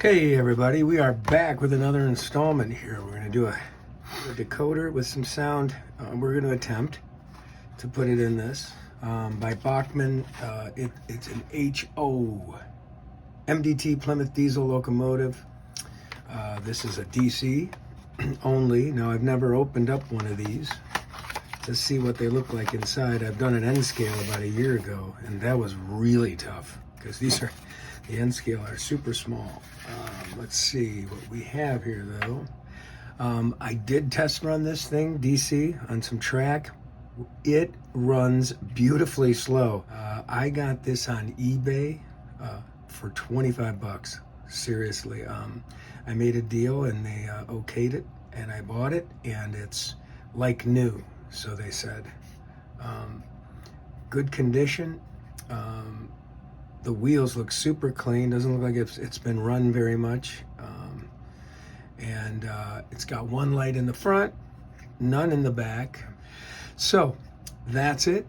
Okay, everybody, we are back with another installment here. We're going to do a decoder with some sound. We're going to attempt to put it in this by Bachmann. It's an HO MDT Plymouth diesel locomotive. This is a DC only. Now, I've never opened up one of these to see what they look like inside. I've done an N scale about a year ago, and that was really tough because the N scale are super small. Let's see what we have here, though. I did test run this thing, DC, on some track. It runs beautifully slow. I got this on eBay for 25 bucks. Seriously. I made a deal and they okayed it, and I bought it, and it's like new, so they said. Good condition. The wheels look super clean. Doesn't look like it's been run very much. And it's got one light in the front, none in the back. So that's it.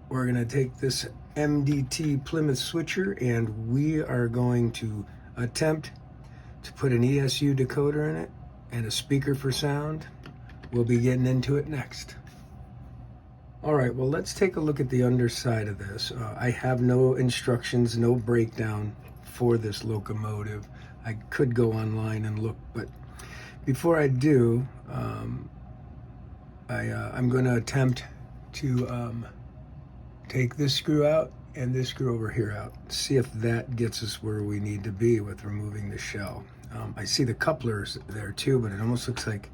We're gonna take this MDT Plymouth Switcher and we are going to attempt to put an ESU decoder in it and a speaker for sound. We'll be getting into it next. All right, well, let's take a look at the underside of this. I have no instructions, no breakdown for this locomotive. I could go online and look, but before I do, I'm going to attempt to take this screw out and this screw over here out. See if that gets us where we need to be with removing the shell. I see the couplers there too, but it almost looks like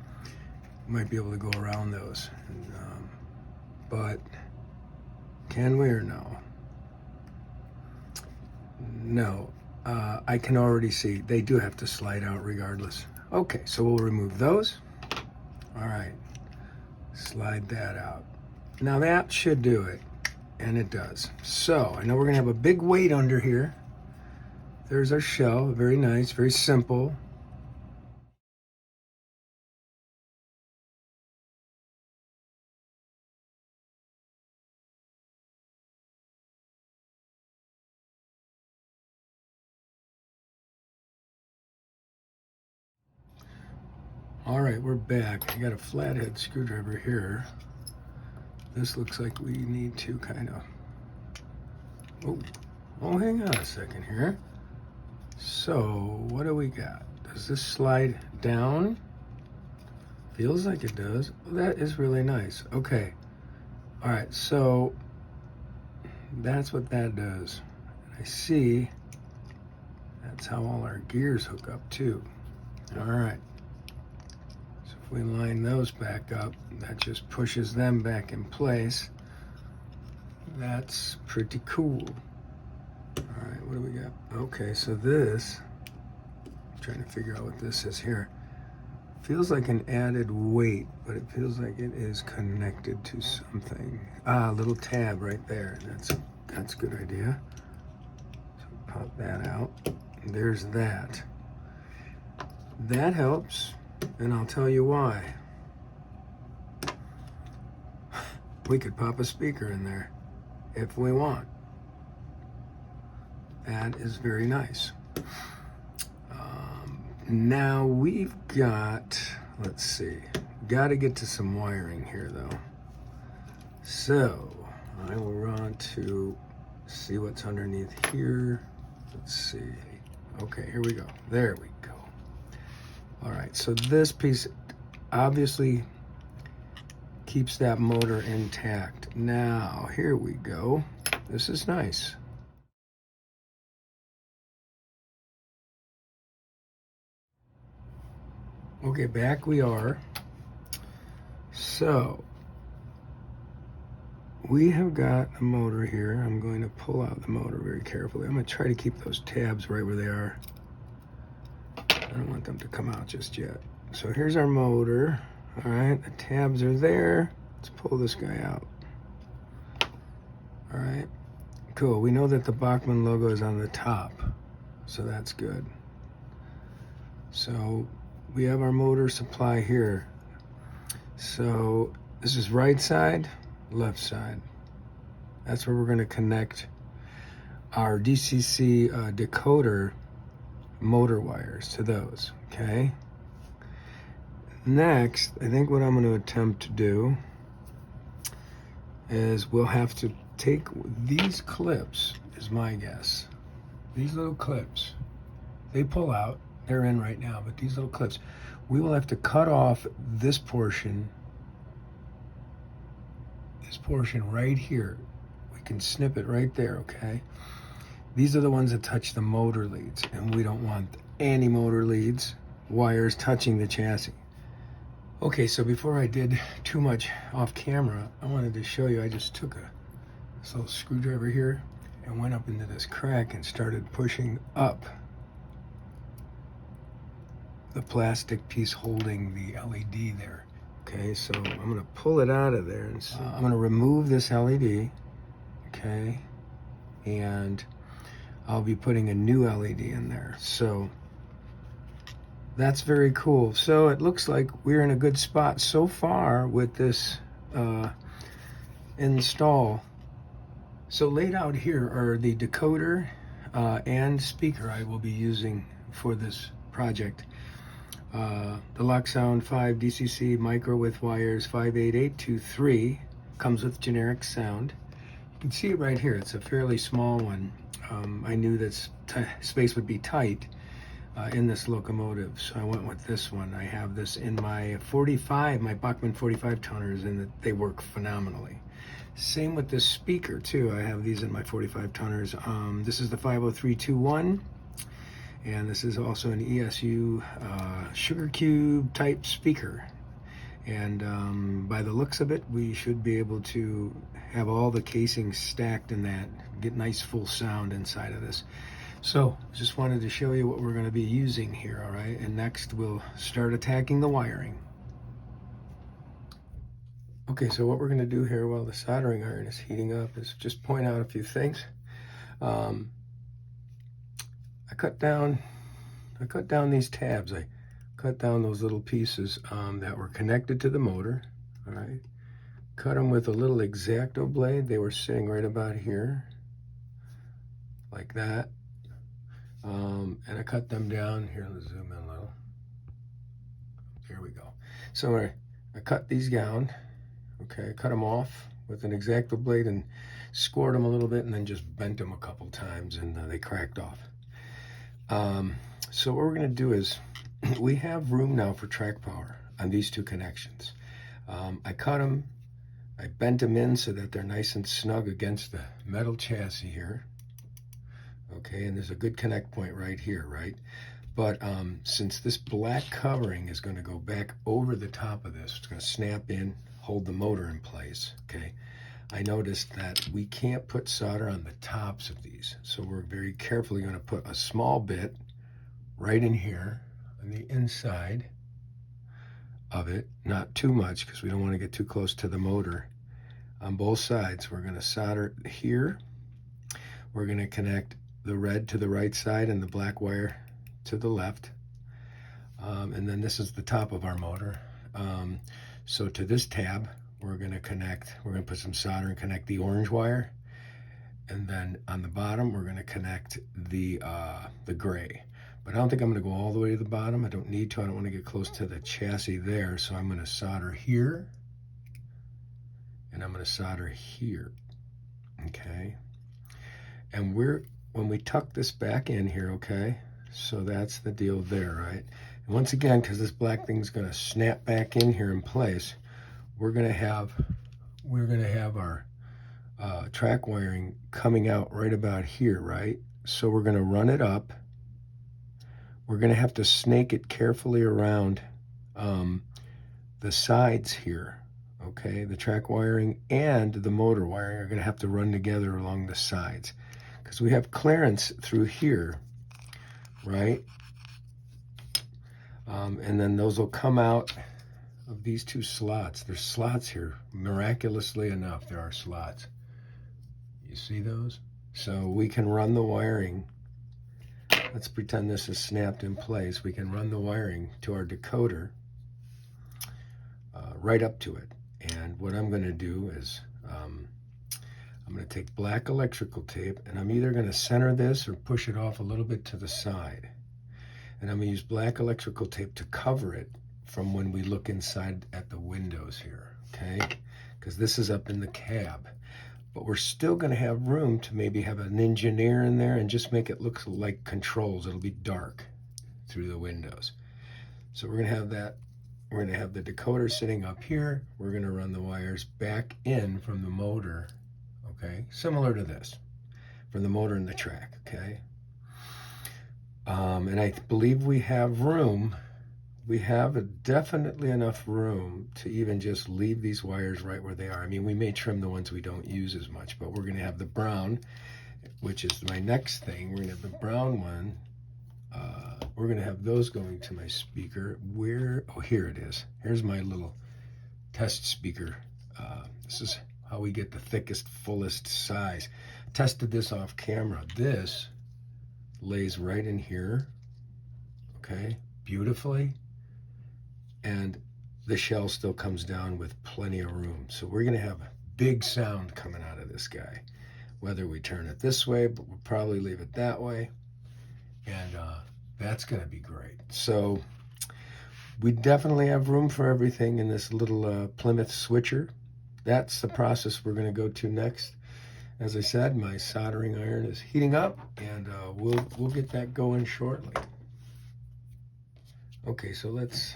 we might be able to go around those. But can we or no? No. I can already see they do have to slide out regardless. Okay, so we'll remove those. All right, slide that out. Now that should do it, and it does. So I know we're gonna have a big weight under here. There's our shell, very nice, very simple. All right, we're back. I got a flathead screwdriver here. This looks like we need to kind of, oh, hang on a second here. So what do we got? Does this slide down? Feels like it does. Well, that is really nice. Okay. All right, so that's what that does. I see that's how all our gears hook up too. All right. We line those back up, that just pushes them back in place. That's pretty cool. All right, what do we got? Okay, so this, I'm trying to figure out what this is here. Feels like an added weight, but it feels like it is connected to something. A little tab right there. That's a good idea. So pop that out. There's that. That helps. And I'll tell you why. We could pop a speaker in there if we want. That is very nice. Now we've got, let's see, got to get to some wiring here though. So I will run to see what's underneath here. Let's see. Okay, here we go. There we go. All right, so this piece obviously keeps that motor intact. Now, here we go. This is nice. Okay, back we are. So, we have got a motor here. I'm going to pull out the motor very carefully. I'm going to try to keep those tabs right where they are. I don't want them to come out just yet. So here's our motor. All right, the tabs are there. Let's pull this guy out. All right, cool. We know that the Bachmann logo is on the top, so that's good. So we have our motor supply here. So this is right side, left side. That's where we're gonna connect our DCC decoder motor wires to those, okay? Next, I think what I'm going to attempt to do is we'll have to take these clips, is my guess. These little clips, they pull out, they're in right now, but these little clips, we will have to cut off this portion right here. We can snip it right there, okay? These are the ones that touch the motor leads, and we don't want any motor leads, wires touching the chassis. Okay, so before I did too much off camera, I wanted to show you, I just took this little screwdriver here and went up into this crack and started pushing up the plastic piece holding the LED there. Okay, so I'm gonna pull it out of there and see. I'm gonna remove this LED, okay, and I'll be putting a new LED in there. So that's very cool. So it looks like we're in a good spot so far with this install. So laid out here are the decoder and speaker I will be using for this project. The Locksound 5 DCC micro with wires 58823 comes with generic sound. You can see it right here. It's a fairly small one. I knew that space would be tight in this locomotive, so I went with this one. I have this in my 45, my Bachmann 45 toners, and they work phenomenally. Same with this speaker too. I have these in my 45 toners. This is the 50321, and this is also an ESU sugar cube type speaker. And by the looks of it, we should be able to have all the casings stacked in that, get nice full sound inside of this. So just wanted to show you what we're going to be using here, all right? And next we'll start attacking the wiring. Okay, so what we're going to do here while the soldering iron is heating up is just point out a few things. I cut down these tabs. I cut down those little pieces that were connected to the motor, all right? Cut them with a little X-Acto blade. They were sitting right about here, like that. And I cut them down. Here, let's zoom in a little. Here we go. So I cut these down. Okay, I cut them off with an X-Acto blade and scored them a little bit and then just bent them a couple times, and they cracked off. So what we're going to do is we have room now for track power on these two connections. I cut them, I bent them in so that they're nice and snug against the metal chassis here. Okay, and there's a good connect point right here, right? But since this black covering is going to go back over the top of this, it's going to snap in, hold the motor in place, okay? I noticed that we can't put solder on the tops of these, so we're very carefully going to put a small bit right in here on the inside of it, not too much because we don't want to get too close to the motor. On both sides, we're going to solder here. We're going to connect the red to the right side and the black wire to the left. And then this is the top of our motor. So to this tab, we're going to put some solder and connect the orange wire. And then on the bottom, we're going to connect the gray. But I don't think I'm going to go all the way to the bottom. I don't need to. I don't want to get close to the chassis there. So I'm going to solder here. And I'm going to solder here. Okay. And when we tuck this back in here, okay, so that's the deal there, right? And once again, because this black thing's going to snap back in here in place, we're going to have our track wiring coming out right about here, right? So we're going to run it up. We're going to have to snake it carefully around the sides here, okay? The track wiring and the motor wiring are going to have to run together along the sides, because we have clearance through here, right? And then those will come out of these two slots. There's slots here. Miraculously enough, there are slots. You see those? So we can run the wiring. Let's pretend this is snapped in place. We can run the wiring to our decoder right up to it. And what I'm going to do is I'm going to take black electrical tape, and I'm either going to center this or push it off a little bit to the side. And I'm going to use black electrical tape to cover it from when we look inside at the windows here, okay? Because this is up in the cab. But we're still going to have room to maybe have an engineer in there and just make it look like controls. It'll be dark through the windows. So we're going to have that. We're going to have the decoder sitting up here. We're going to run the wires back in from the motor, okay? Similar to this, from the motor and the track, okay? And I believe we have room. We have definitely enough room to even just leave these wires right where they are. I mean, we may trim the ones we don't use as much, but we're going to have the brown, which is my next thing. We're going to have the brown one. We're going to have those going to my speaker. Where? Oh, here it is. Here's my little test speaker. This is how we get the thickest, fullest size. Tested this off camera. This lays right in here, okay, beautifully. And the shell still comes down with plenty of room. So we're going to have a big sound coming out of this guy. Whether we turn it this way, but we'll probably leave it that way. And that's going to be great. So we definitely have room for everything in this little Plymouth Switcher. That's the process we're going to go to next. As I said, my soldering iron is heating up, and we'll get that going shortly. Okay, so let's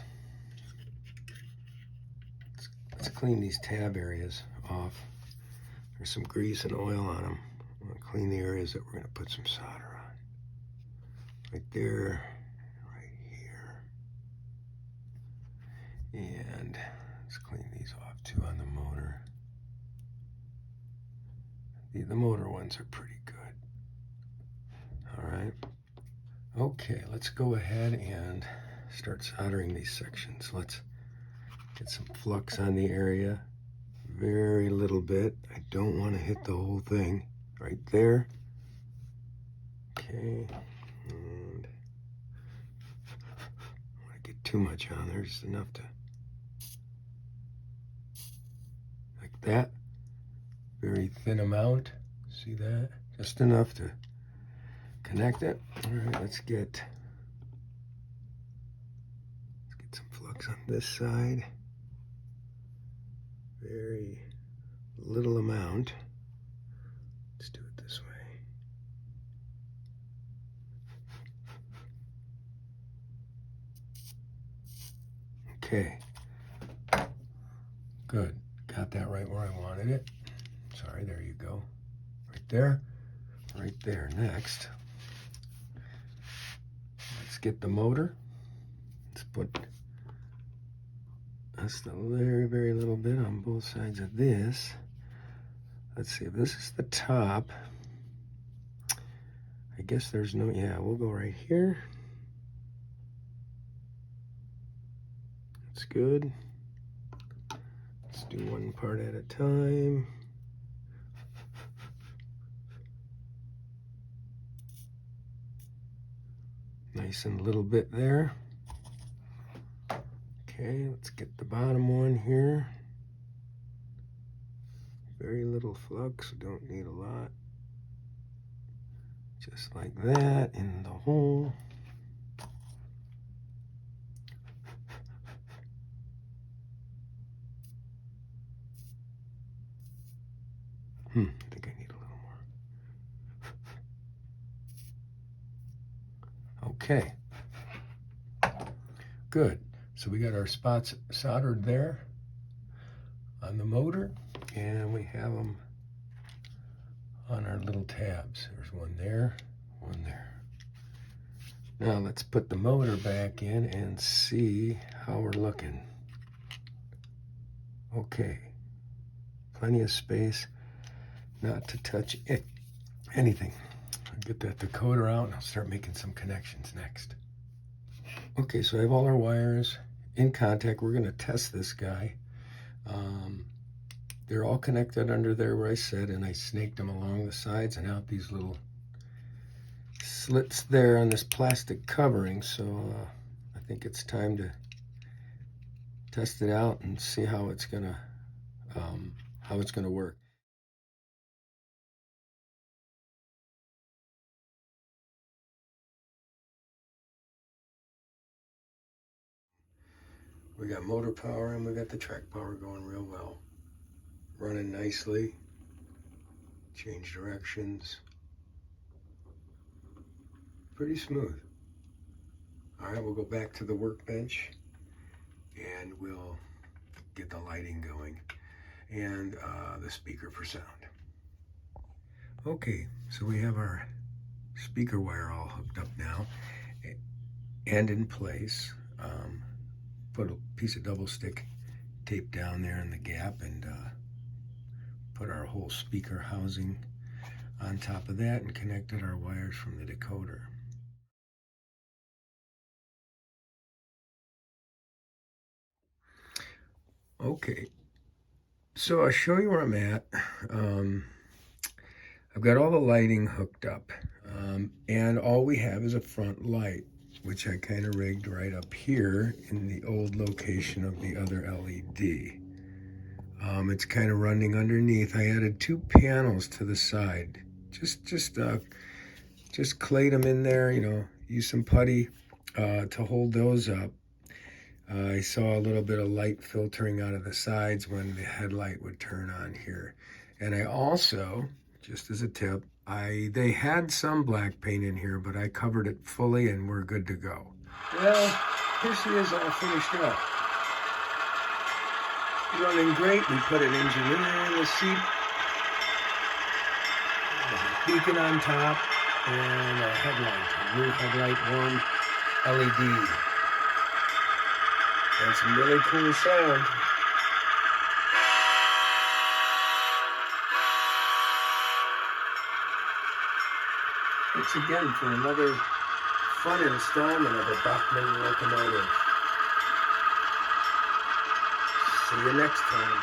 clean these tab areas off. There's some grease and oil on them. I'm going to clean the areas that we're going to put some solder on. Right there, right here. And let's clean these off too on the motor. The motor ones are pretty good. All right. Okay, let's go ahead and start soldering these sections. Let's get some flux on the area. Very little bit. I don't want to hit the whole thing. Right there. Okay. And I don't want to get too much on there. Just enough to, like that. Very thin amount. See that? Just enough to connect it. All right, let's get some flux on this side. Very little amount. Let's do it this way. Okay. Good. Got that right where I wanted it. Sorry, there you go. Right there. Right there. Next, let's get the motor. Let's put just a very, very little bit on both sides of this. Let's see if this is the top. I guess there's no, yeah, we'll go right here. That's good. Let's do one part at a time. Nice and little bit there. Okay, let's get the bottom one here. Very little flux, don't need a lot. Just like that in the hole. I think I need a little more. Okay. Good. So we got our spots soldered there on the motor, and we have them on our little tabs. There's one there, one there. Now let's put the motor back in and see how we're looking. Okay. Plenty of space not to touch anything. I'll get that decoder out and I'll start making some connections next. Okay, so I have all our wires in contact. We're going to test this guy. They're all connected under there where I said, and I snaked them along the sides and out these little slits there on this plastic covering. So I think it's time to test it out and see how it's gonna work. We got motor power and we got the track power going real well. Running nicely. Change directions. Pretty smooth. All right, we'll go back to the workbench and we'll get the lighting going and the speaker for sound. Okay, so we have our speaker wire all hooked up now and in place. Put a piece of double stick tape down there in the gap and put our whole speaker housing on top of that and connected our wires from the decoder. Okay, so I'll show you where I'm at. I've got all the lighting hooked up and all we have is a front light, which I kind of rigged right up here in the old location of the other LED. It's kind of running underneath. I added 2 panels to the side. Just clayed them in there, you know, use some putty to hold those up. I saw a little bit of light filtering out of the sides when the headlight would turn on here. And I also, just as a tip, they had some black paint in here, but I covered it fully and we're good to go. Well, here she is all finished up. Running great. We put an engineer in the seat, a beacon on top, and a headlight, a new headlight, one LED. And some really cool sound. Thanks again for another fun installment of a Bachmann locomotive. See you next time.